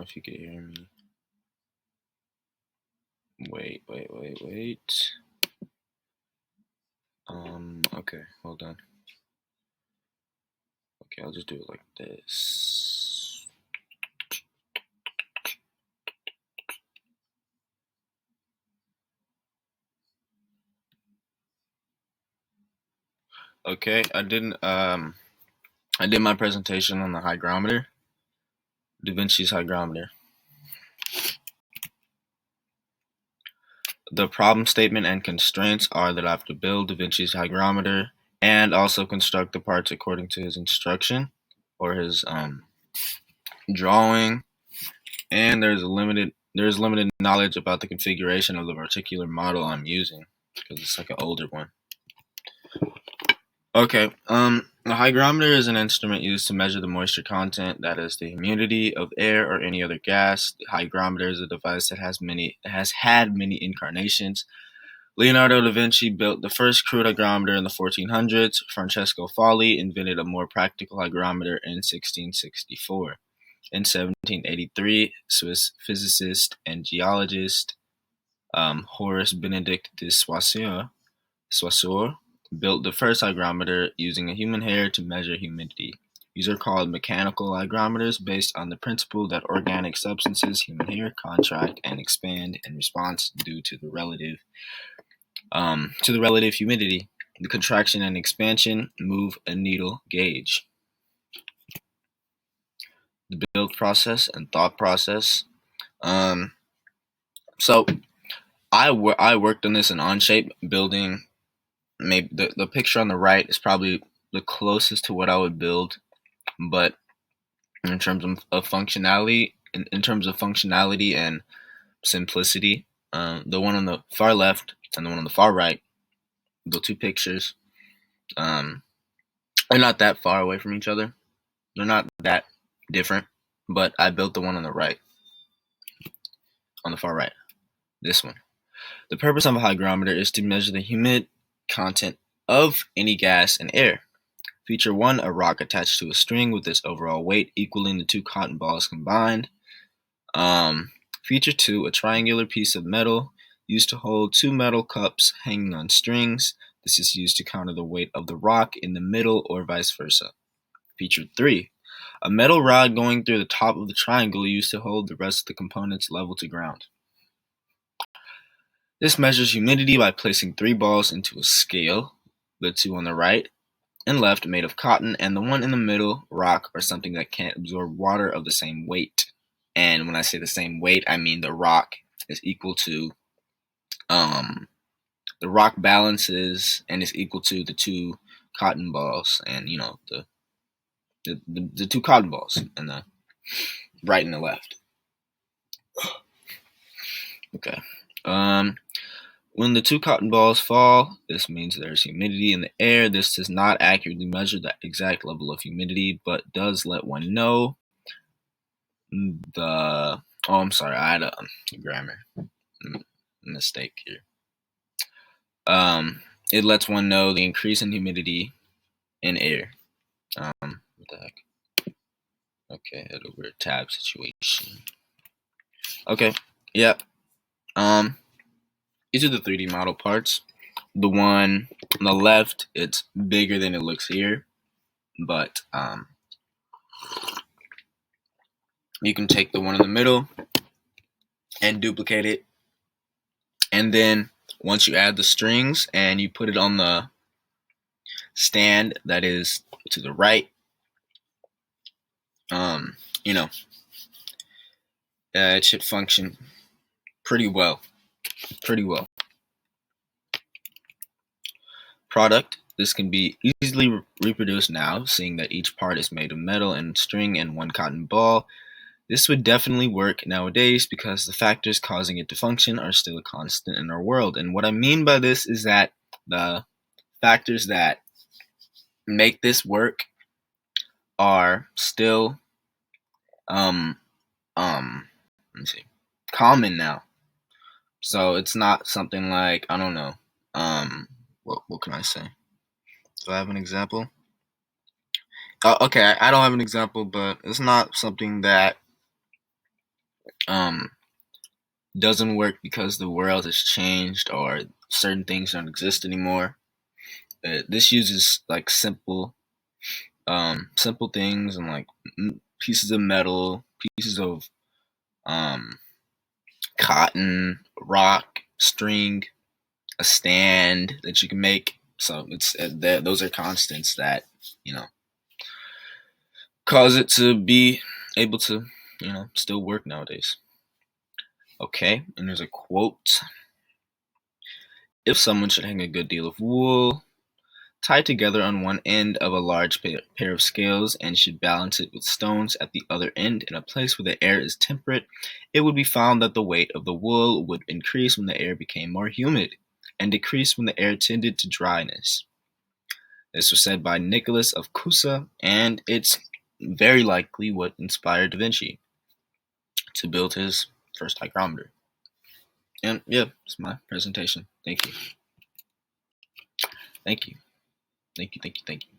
if you can hear me. Wait. Okay, hold on. Okay, I'll just do it like this. Okay, I did my presentation on the hygrometer, Da Vinci's hygrometer. The problem statement and constraints are that I have to build Da Vinci's hygrometer and also construct the parts according to his instruction or his drawing. And there's limited knowledge about the configuration of the particular model I'm using because it's like an older one. Okay, a hygrometer is an instrument used to measure the moisture content, that is the humidity of air or any other gas. The hygrometer is a device that has had many incarnations. Leonardo da Vinci built the first crude hygrometer in the 1400s. Francesco Fali invented a more practical hygrometer in 1664. In 1783, Swiss physicist and geologist Horace Benedict de Saussure built the first hygrometer using a human hair to measure humidity. These are called mechanical hygrometers based on the principle that organic substances, human hair, contract and expand in response due to the relative humidity. The contraction and expansion move a needle gauge. The build process and thought process. So I worked on this in Onshape, building. Maybe the picture on the right is probably the closest to what I would build, but in terms of functionality, in terms of functionality and simplicity, the one on the far left and the one on the far right, the two pictures, they're not that far away from each other. They're not that different, but I built the one on the right, on the far right, this one. The purpose of a hygrometer is to measure the humid content of any gas and air. Feature 1, a rock attached to a string with its overall weight equaling the two cotton balls combined. Feature 2, a triangular piece of metal used to hold two metal cups hanging on strings. This is used to counter the weight of the rock in the middle or vice versa. Feature 3, a metal rod going through the top of the triangle used to hold the rest of the components level to ground. This measures humidity by placing 3 balls into a scale, the two on the right and left made of cotton, and the one in the middle, rock, or something that can't absorb water of the same weight. And when I say the same weight, I mean the rock is equal to, the rock balances and is equal to the two cotton balls, and the two cotton balls, and the right and the left. Okay. When the two cotton balls fall, this means there's humidity in the air. This does not accurately measure the exact level of humidity, but does let one know I'm sorry, I had a grammar mistake here. It lets one know the increase in humidity in air. What the heck? Okay, head over to tab situation. Okay, yep. These are the 3D model parts. The one on the left, it's bigger than it looks here, but you can take the one in the middle and duplicate it, and then once you add the strings and you put it on the stand that is to the right, it should function pretty well. Product. This can be easily reproduced now, seeing that each part is made of metal and string and one cotton ball. This would definitely work nowadays because the factors causing it to function are still a constant in our world. And what I mean by this is that the factors that make this work are still common now. So it's not something like, I don't know, what can I say? Do I have an example? Okay, I don't have an example, but it's not something that um, doesn't work because the world has changed or certain things don't exist anymore. This uses like simple things and like pieces of metal, pieces of um, cotton, rock, string, a stand that you can make. So it's those are constants that you know cause it to be able to still work nowadays. Okay, and there's a quote: "If someone should hang a good deal of wool tied together on one end of a large pair of scales and should balance it with stones at the other end in a place where the air is temperate, it would be found that the weight of the wool would increase when the air became more humid and decrease when the air tended to dryness." This was said by Nicholas of Cusa, and it's very likely what inspired Da Vinci to build his first hygrometer. And yeah, it's my presentation. Thank you. Thank you. Thank you. Thank you. Thank you.